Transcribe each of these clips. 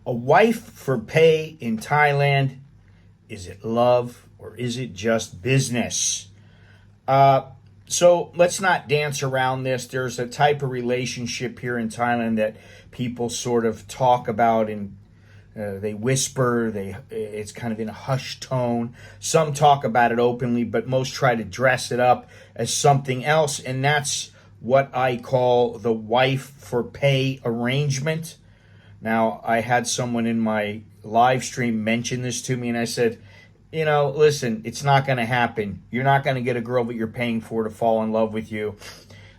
A wife for pay in Thailand. Is it love or is it just business? So let's not dance around this. There's a type of relationship here in Thailand that people sort of talk about and they whisper. It's kind of in a hushed tone. Some talk about it openly, but most try to dress it up as something else, and that's what I call the wife for pay arrangement. Now, I had someone in my live stream mention this to me, and I said, listen, it's not going to happen. You're not going to get a girl that you're paying for to fall in love with you.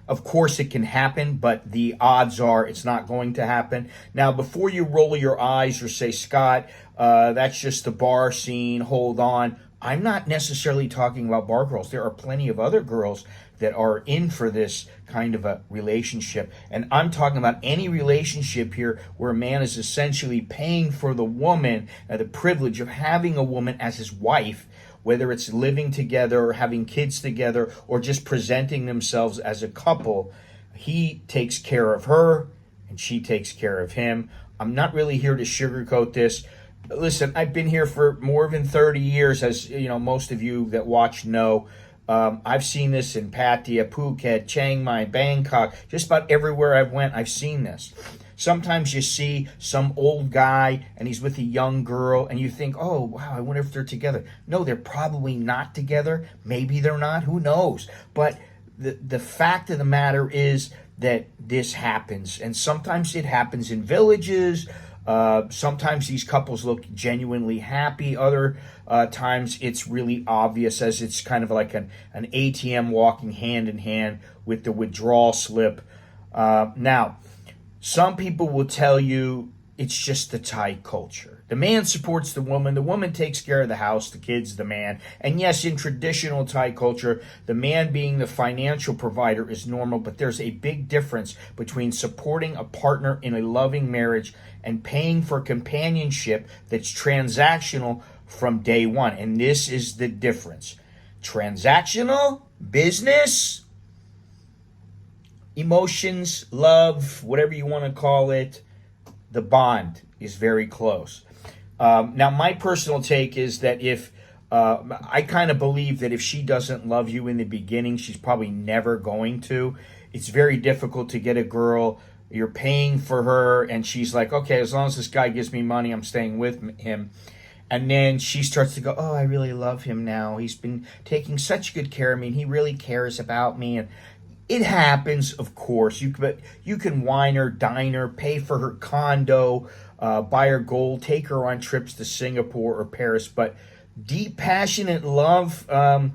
Of course, it can happen, but the odds are it's not going to happen. Now, before you roll your eyes or say, Scott, that's just the bar scene, hold on. I'm not necessarily talking about bar girls. There are plenty of other girls that are in for this kind of a relationship. And I'm talking about any relationship here where a man is essentially paying for the woman, the privilege of having a woman as his wife, whether it's living together or having kids together or just presenting themselves as a couple. He takes care of her and she takes care of him. I'm not really here to sugarcoat this. Listen, I've been here for more than 30 years, as most of you that watch know. I've seen this in Pattaya, Phuket, Chiang Mai, Bangkok, just about everywhere I've went, I've seen this. Sometimes you see some old guy and he's with a young girl and you think, oh, wow, I wonder if they're together. No, they're probably not together. Maybe they're not. Who knows? But the fact of the matter is that this happens. And sometimes it happens in villages. Sometimes these couples look genuinely happy. Other times it's really obvious, as it's kind of like an ATM walking hand in hand with the withdrawal slip. Now, some people will tell you it's just the Thai culture. The man supports the woman takes care of the house, the kids, the man. And yes, in traditional Thai culture, the man being the financial provider is normal, but there's a big difference between supporting a partner in a loving marriage and paying for companionship that's transactional from day one. And this is the difference. Transactional, business, emotions, love, whatever you want to call it, the bond is very close. Now, my personal take is that I kind of believe that if she doesn't love you in the beginning, she's probably never going to. It's very difficult to get a girl, you're paying for her, and she's like, okay, as long as this guy gives me money, I'm staying with him. And then she starts to go, oh, I really love him now. He's been taking such good care of me, and he really cares about me. And it happens, of course. But you can wine her, dine her, pay for her condo, buy her gold, take her on trips to Singapore or Paris. But deep, passionate love, I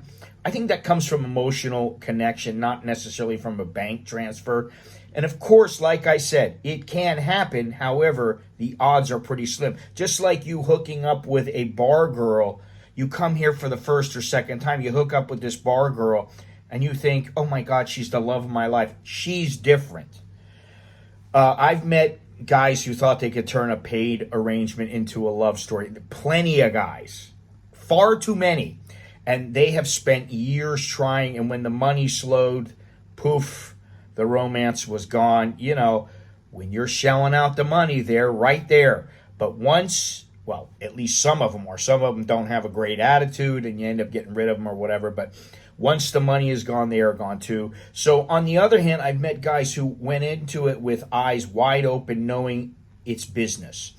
think that comes from emotional connection, not necessarily from a bank transfer. And of course, like I said, it can happen. However, the odds are pretty slim. Just like you hooking up with a bar girl, you come here for the first or second time, you hook up with this bar girl, and you think, oh my God, she's the love of my life. She's different. I've met guys who thought they could turn a paid arrangement into a love story. Plenty of guys. Far too many. And they have spent years trying, and when the money slowed, poof, the romance was gone. When you're shelling out the money, they're right there. But once, well, at least some of them are. Some of them don't have a great attitude, and you end up getting rid of them or whatever. But once the money is gone, they are gone too. So on the other hand, I've met guys who went into it with eyes wide open, knowing it's business.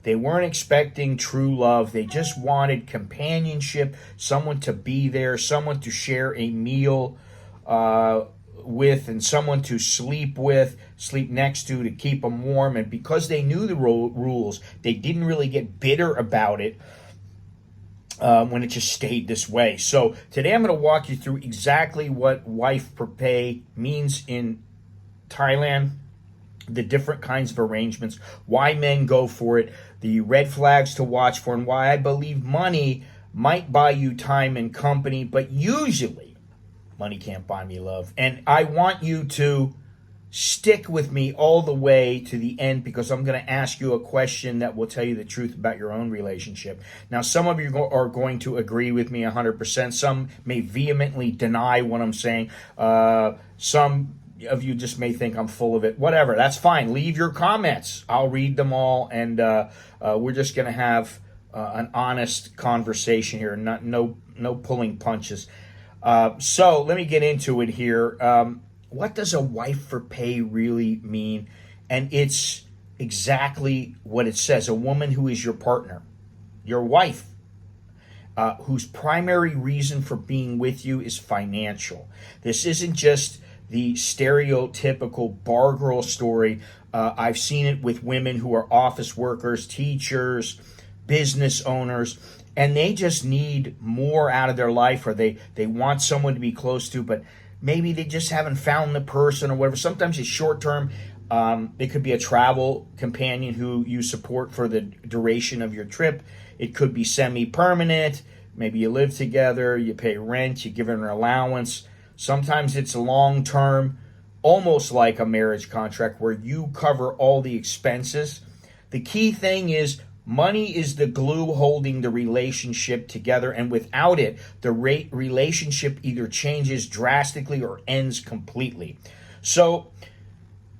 They weren't expecting true love. They just wanted companionship, someone to be there, someone to share a meal with, and someone to sleep with, sleep next to keep them warm. And because they knew the rules, they didn't really get bitter about it when it just stayed this way. So today I'm going to walk you through exactly what wife for pay means in Thailand, the different kinds of arrangements, why men go for it, the red flags to watch for, and why I believe money might buy you time and company, but usually money can't buy me love. And I want you to stick with me all the way to the end, because I'm going to ask you a question that will tell you the truth about your own relationship. Now, some of you are going to agree with me 100%. Some may vehemently deny what I'm saying. Some of you just may think I'm full of it. Whatever, that's fine. Leave your comments. I'll read them all, and we're just going to have an honest conversation here, no pulling punches. So let me get into it here. What does a wife for pay really mean? And it's exactly what it says. A woman who is your partner, your wife, whose primary reason for being with you is financial. This isn't just the stereotypical bar girl story. I've seen it with women who are office workers, teachers, business owners, and they just need more out of their life, or they want someone to be close to, but maybe they just haven't found the person or whatever. Sometimes it's short term. It could be a travel companion who you support for the duration of your trip. It could be semi-permanent. Maybe you live together, you pay rent, you give her an allowance. Sometimes it's long-term, almost like a marriage contract where you cover all the expenses. The key thing is money is the glue holding the relationship together, and without it, the relationship either changes drastically or ends completely. So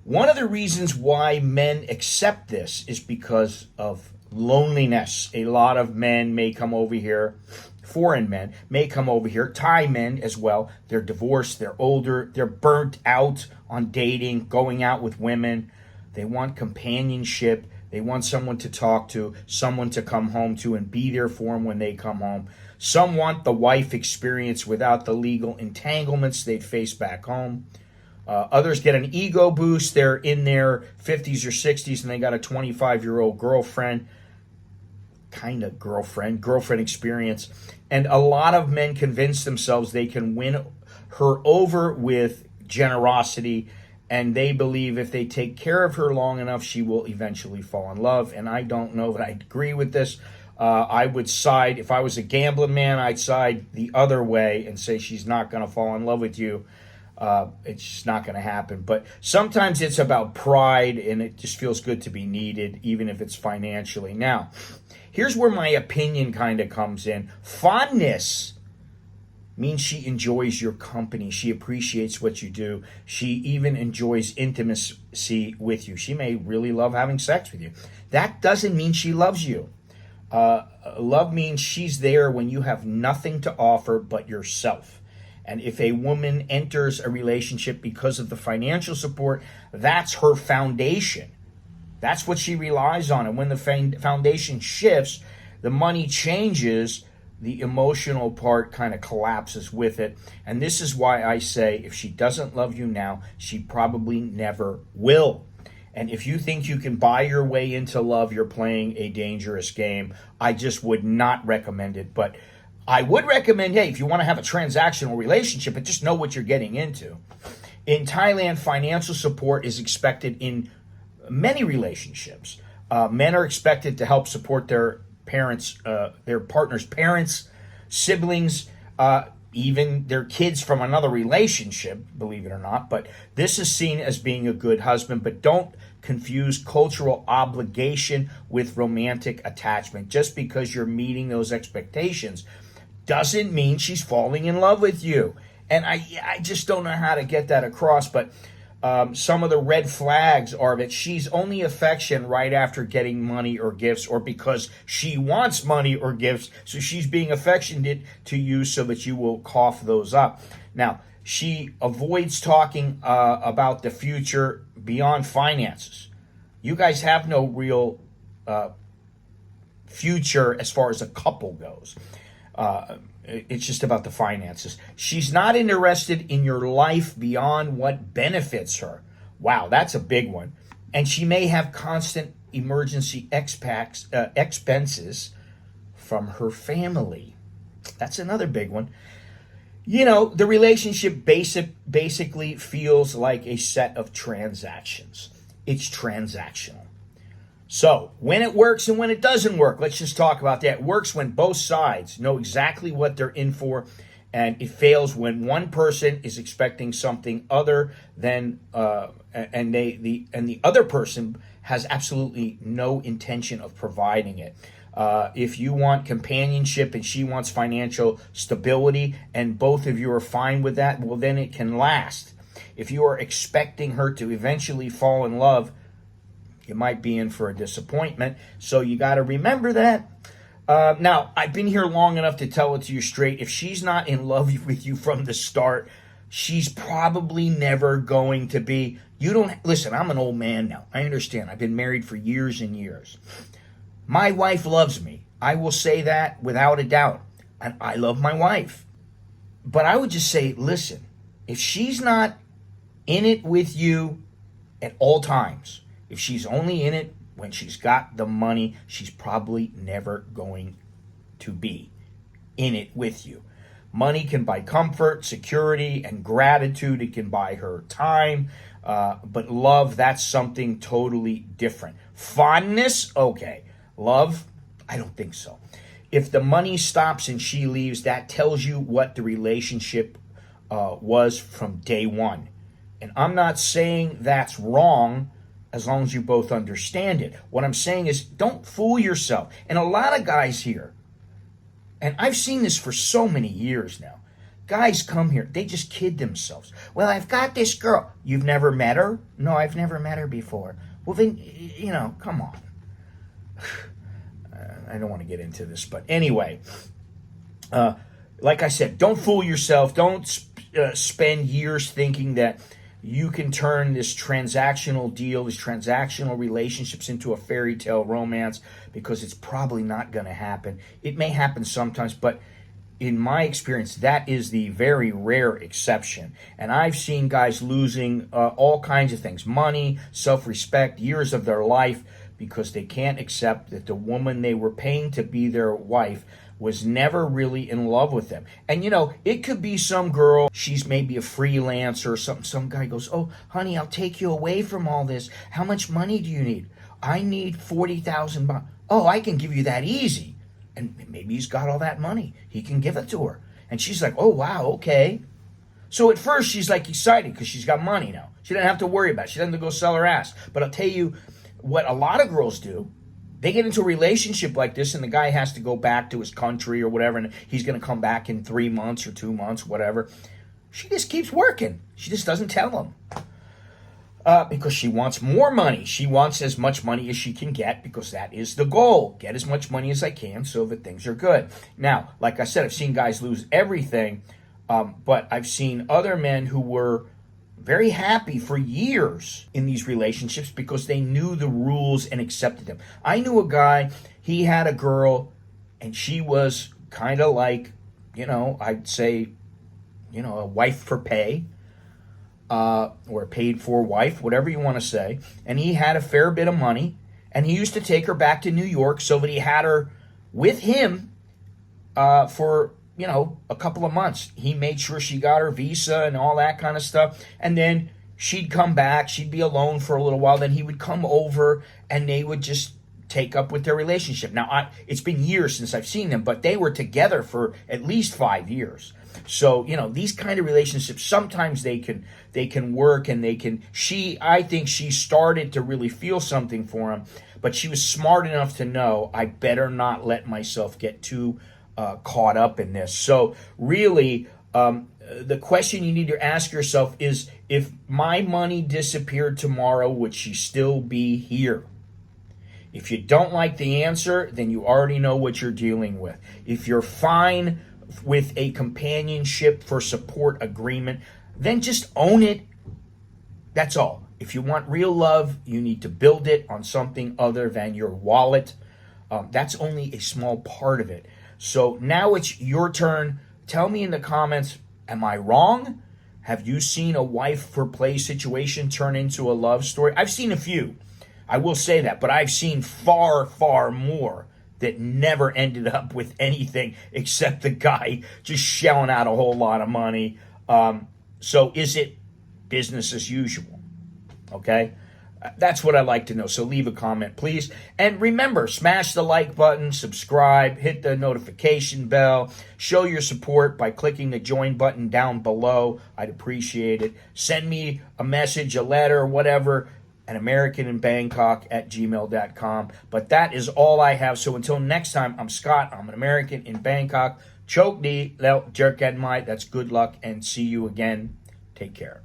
one of the reasons why men accept this is because of loneliness. A lot of men may come over here, foreign men may come over here, Thai men as well. They're divorced, they're older, they're burnt out on dating, going out with women. They want companionship. They want someone to talk to, someone to come home to and be there for them when they come home. Some want the wife experience without the legal entanglements they'd face back home. Others get an ego boost. They're in their 50s or 60s and they got a 25-year-old girlfriend, girlfriend experience. And a lot of men convince themselves they can win her over with generosity, and they believe if they take care of her long enough, she will eventually fall in love. And I don't know that I agree with this. I would side, if I was a gambling man, I'd side the other way and say she's not going to fall in love with you. It's just not going to happen. But sometimes it's about pride, and it just feels good to be needed, even if it's financially. Now, here's where my opinion kind of comes in. Fondness means she enjoys your company. She appreciates what you do. She even enjoys intimacy with you. She may really love having sex with you. That doesn't mean she loves you. Love means she's there when you have nothing to offer but yourself. And if a woman enters a relationship because of the financial support, that's her foundation. That's what she relies on. And when the foundation shifts, the money changes, the emotional part kind of collapses with it. And this is why I say if she doesn't love you now, she probably never will. And if you think you can buy your way into love, you're playing a dangerous game. I just would not recommend it. But I would recommend, hey, if you want to have a transactional relationship, but just know what you're getting into. In Thailand, financial support is expected in many relationships. Men are expected to help support their parents, their partner's parents, siblings, even their kids from another relationship, believe it or not. But this is seen as being a good husband. But don't confuse cultural obligation with romantic attachment. Just because you're meeting those expectations doesn't mean she's falling in love with you. And I just don't know how to get that across. But some of the red flags are that she's only affection right after getting money or gifts, or because she wants money or gifts. So she's being affectionate to you so that you will cough those up. Now, she avoids talking about the future beyond finances. You guys have no real future as far as a couple goes. It's just about the finances. She's not interested in your life beyond what benefits her. Wow, that's a big one. And she may have constant emergency expenses from her family. That's another big one. You know, the relationship basically feels like a set of transactions. It's transactional. So, when it works and when it doesn't work, let's just talk about that. It works when both sides know exactly what they're in for, and it fails when one person is expecting something other than, and the other person has absolutely no intention of providing it. If you want companionship and she wants financial stability, and both of you are fine with that, well, then it can last. if you are expecting her to eventually fall in love, you might be in for a disappointment. So you got to remember that. Now, I've been here long enough to tell it to you straight. If she's not in love with you from the start, she's probably never going to be. You don't, listen, I'm an old man now. I understand. I've been married for years and years. My wife loves me. I will say that without a doubt. And I love my wife. But I would just say, listen, if she's not in it with you at all times, if she's only in it when she's got the money, she's probably never going to be in it with you. Money can buy comfort, security, and gratitude. It can buy her time. But love, that's something totally different. Fondness, okay. Love, I don't think so. If the money stops and she leaves, that tells you what the relationship was from day one. And I'm not saying that's wrong, as long as you both understand it. What I'm saying is, don't fool yourself. And a lot of guys here, and I've seen this for so many years now, guys come here, they just kid themselves. Well, I've got this girl. You've never met her? No, I've never met her before. Well, then, you know, come on. I don't want to get into this, but anyway, like I said, don't fool yourself. Don't spend years thinking that you can turn this transactional deal, these transactional relationships into a fairy tale romance, because it's probably not going to happen. It may happen sometimes, but in my experience, that is the very rare exception. And I've seen guys losing all kinds of things, money, self-respect, years of their life, because they can't accept that the woman they were paying to be their wife was never really in love with them. And you know, it could be some girl, she's maybe a freelancer or something. Some guy goes, oh, honey, I'll take you away from all this. How much money do you need? I need $40,000. Oh, I can give you that easy. And maybe he's got all that money. He can give it to her. And she's like, oh, wow, okay. So at first she's like excited because she's got money now. She doesn't have to worry about it. She doesn't have to go sell her ass. But I'll tell you what a lot of girls do. They get into a relationship like this, and the guy has to go back to his country or whatever, and he's going to come back in 3 months or 2 months, whatever. She just keeps working. She just doesn't tell him. Because she wants more money. She wants as much money as she can get, because that is the goal. Get as much money as I can so that things are good. Now, like I said, I've seen guys lose everything, but I've seen other men who were very happy for years in these relationships because they knew the rules and accepted them. I knew a guy, he had a girl, and she was kind of like, you know, I'd say, you know, a wife for pay, or a paid for wife, whatever you want to say. And he had a fair bit of money, and he used to take her back to New York so that he had her with him for, you know, a couple of months. He made sure she got her visa and all that kind of stuff. And then she'd come back. She'd be alone for a little while. Then he would come over, and they would just take up with their relationship. Now, it's been years since I've seen them, but they were together for at least 5 years. So, you know, these kind of relationships, sometimes they can work, and I think she started to really feel something for him, but she was smart enough to know, I better not let myself get too caught up in this. So really, the question you need to ask yourself is, if my money disappeared tomorrow, would she still be here? If you don't like the answer, then you already know what you're dealing with. If you're fine with a companionship for support agreement, then just own it. That's all. If you want real love, you need to build it on something other than your wallet. That's only a small part of it. So now it's your turn. Tell me in the comments, am I wrong? Have you seen a wife for play situation turn into a love story? I've seen a few. I will say that, but I've seen far, far more that never ended up with anything except the guy just shelling out a whole lot of money. So is it business as usual? Okay? That's what I'd like to know. So leave a comment, please. And remember, smash the like button, subscribe, hit the notification bell, show your support by clicking the join button down below. I'd appreciate it. Send me a message, a letter, whatever, an AmericanInBangkok@gmail.com. But that is all I have. So until next time, I'm Scott. I'm an American in Bangkok. Chok di leo jerk and my. That's good luck, and see you again. Take care.